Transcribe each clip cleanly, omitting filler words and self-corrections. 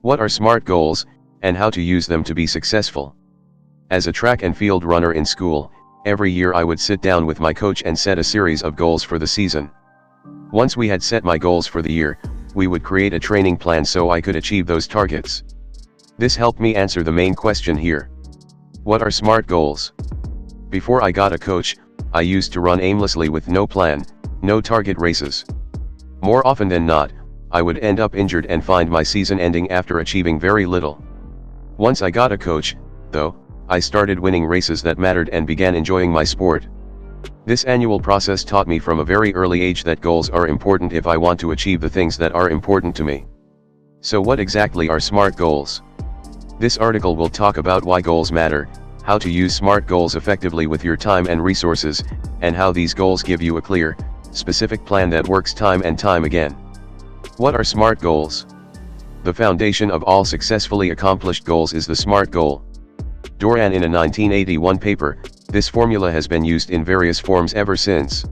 What are SMART goals, and how to use them to be successful? As a track and field runner in school, every year I would sit down with my coach and set a series of goals for the season. Once we had set my goals for the year, we would create a training plan so I could achieve those targets. This helped me answer the main question here. What are SMART goals? Before I got a coach, I used to run aimlessly with no plan, no target races. More often than not, I would end up injured and find my season ending after achieving very little. Once I got a coach, though, I started winning races that mattered and began enjoying my sport. This annual process taught me from a very early age that goals are important if I want to achieve the things that are important to me. So what exactly are SMART goals? This article will talk about why goals matter, how to use SMART goals effectively with your time and resources, and how these goals give you a clear, specific plan that works time and time again. What are SMART goals? The foundation of all successfully accomplished goals is the SMART goal. Doran in a 1981 paper, this formula has been used in various forms ever since.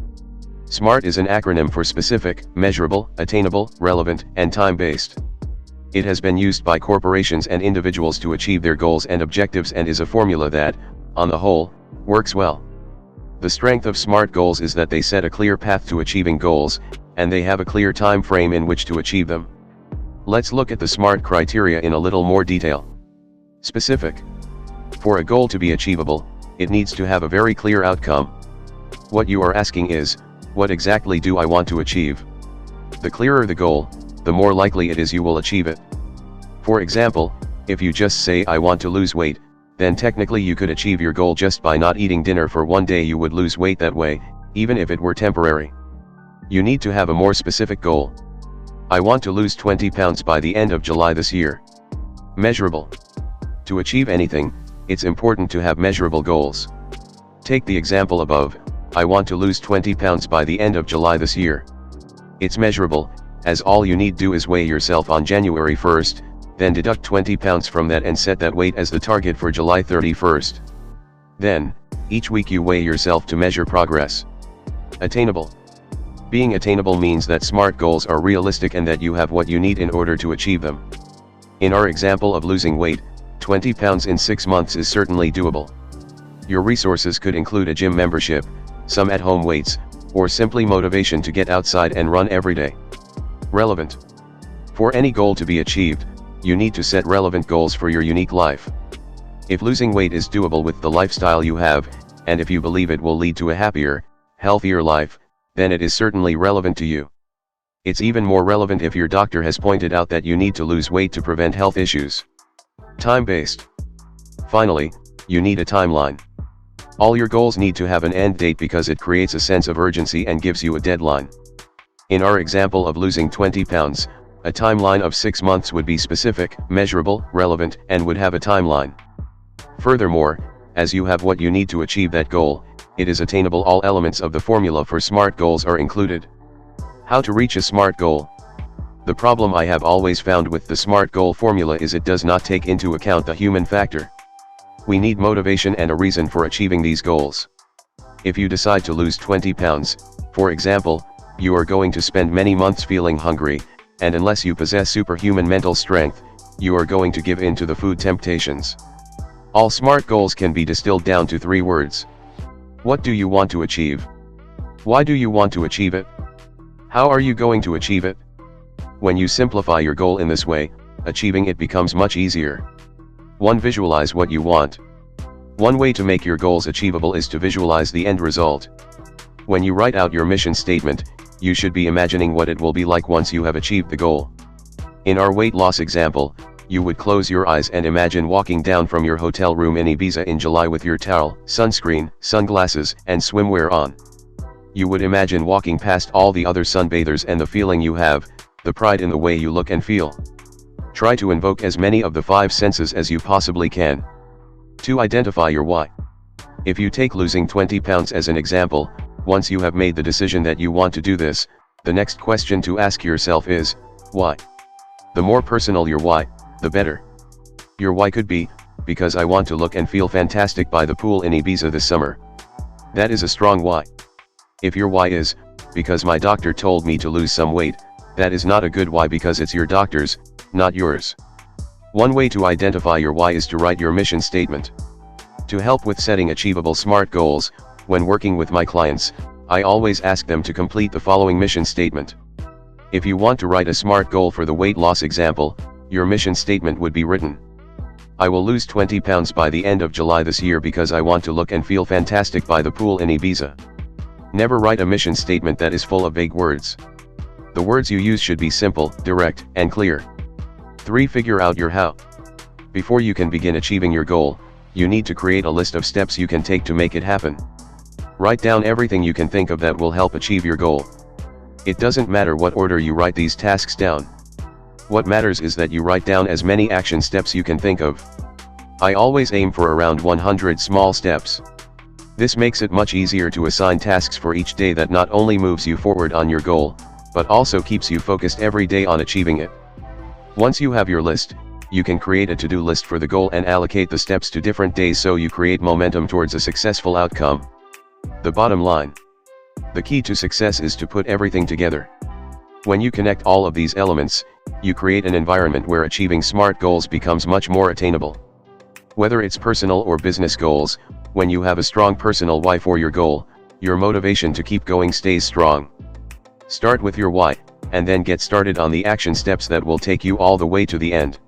SMART is an acronym for specific, measurable, attainable, relevant, and time-based. It has been used by corporations and individuals to achieve their goals and objectives and is a formula that, on the whole, works well. The strength of SMART goals is that they set a clear path to achieving goals, and they have a clear time frame in which to achieve them. Let's look at the SMART criteria in a little more detail. Specific. For a goal to be achievable, it needs to have a very clear outcome. What you are asking is, what exactly do I want to achieve? The clearer the goal, the more likely it is you will achieve it. For example, if you just say I want to lose weight, then technically you could achieve your goal just by not eating dinner for one day. You would lose weight that way, even if it were temporary. You need to have a more specific goal. I want to lose 20 pounds by the end of July this year. Measurable. To achieve anything, it's important to have measurable goals. Take the example above, I want to lose 20 pounds by the end of July this year. It's measurable, as all you need do is weigh yourself on January 1st, then deduct 20 pounds from that and set that weight as the target for July 31st. Then, each week you weigh yourself to measure progress. Attainable. Being attainable means that SMART goals are realistic and that you have what you need in order to achieve them. In our example of losing weight, 20 pounds in 6 months is certainly doable. Your resources could include a gym membership, some at-home weights, or simply motivation to get outside and run every day. Relevant. For any goal to be achieved, you need to set relevant goals for your unique life. If losing weight is doable with the lifestyle you have, and if you believe it will lead to a happier, healthier life, then it is certainly relevant to you. It's even more relevant if your doctor has pointed out that you need to lose weight to prevent health issues. Time-based. Finally, you need a timeline. All your goals need to have an end date because it creates a sense of urgency and gives you a deadline. In our example of losing 20 pounds, a timeline of 6 months would be specific, measurable, relevant, and would have a timeline. Furthermore, as you have what you need to achieve that goal, it is attainable. All elements of the formula for SMART goals are included. How to reach a SMART goal? The problem I have always found with the SMART goal formula is it does not take into account the human factor. We need motivation and a reason for achieving these goals. If you decide to lose 20 pounds, for example, you are going to spend many months feeling hungry, and unless you possess superhuman mental strength, you are going to give in to the food temptations. All SMART goals can be distilled down to 3 words. What do you want to achieve? Why do you want to achieve it? How are you going to achieve it? When you simplify your goal in this way, achieving it becomes much easier. 1. Visualize what you want. One way to make your goals achievable is to visualize the end result. When you write out your mission statement, you should be imagining what it will be like once you have achieved the goal. In our weight loss example, you would close your eyes and imagine walking down from your hotel room in Ibiza in July with your towel, sunscreen, sunglasses, and swimwear on. You would imagine walking past all the other sunbathers and the feeling you have, the pride in the way you look and feel. Try to invoke as many of the 5 senses as you possibly can. 2. Identify your why. If you take losing 20 pounds as an example, once you have made the decision that you want to do this, the next question to ask yourself is, why? The more personal your why, the better. Your why could be, because I want to look and feel fantastic by the pool in Ibiza this summer. That is a strong why. If your why is, because my doctor told me to lose some weight, that is not a good why because it's your doctor's, not yours. One way to identify your why is to write your mission statement. To help with setting achievable SMART goals, when working with my clients, I always ask them to complete the following mission statement. If you want to write a SMART goal for the weight loss example, your mission statement would be written: I will lose 20 pounds by the end of July this year because I want to look and feel fantastic by the pool in Ibiza. Never write a mission statement that is full of vague words. The words you use should be simple, direct, and clear. 3. Figure out your how. Before you can begin achieving your goal, you need to create a list of steps you can take to make it happen. Write down everything you can think of that will help achieve your goal. It doesn't matter what order you write these tasks down. What matters is that you write down as many action steps you can think of. I always aim for around 100 small steps. This makes it much easier to assign tasks for each day that not only moves you forward on your goal, but also keeps you focused every day on achieving it. Once you have your list, you can create a to-do list for the goal and allocate the steps to different days so you create momentum towards a successful outcome. The bottom line. The key to success is to put everything together. When you connect all of these elements, you create an environment where achieving SMART goals becomes much more attainable. Whether it's personal or business goals, when you have a strong personal why for your goal, your motivation to keep going stays strong. Start with your why, and then get started on the action steps that will take you all the way to the end.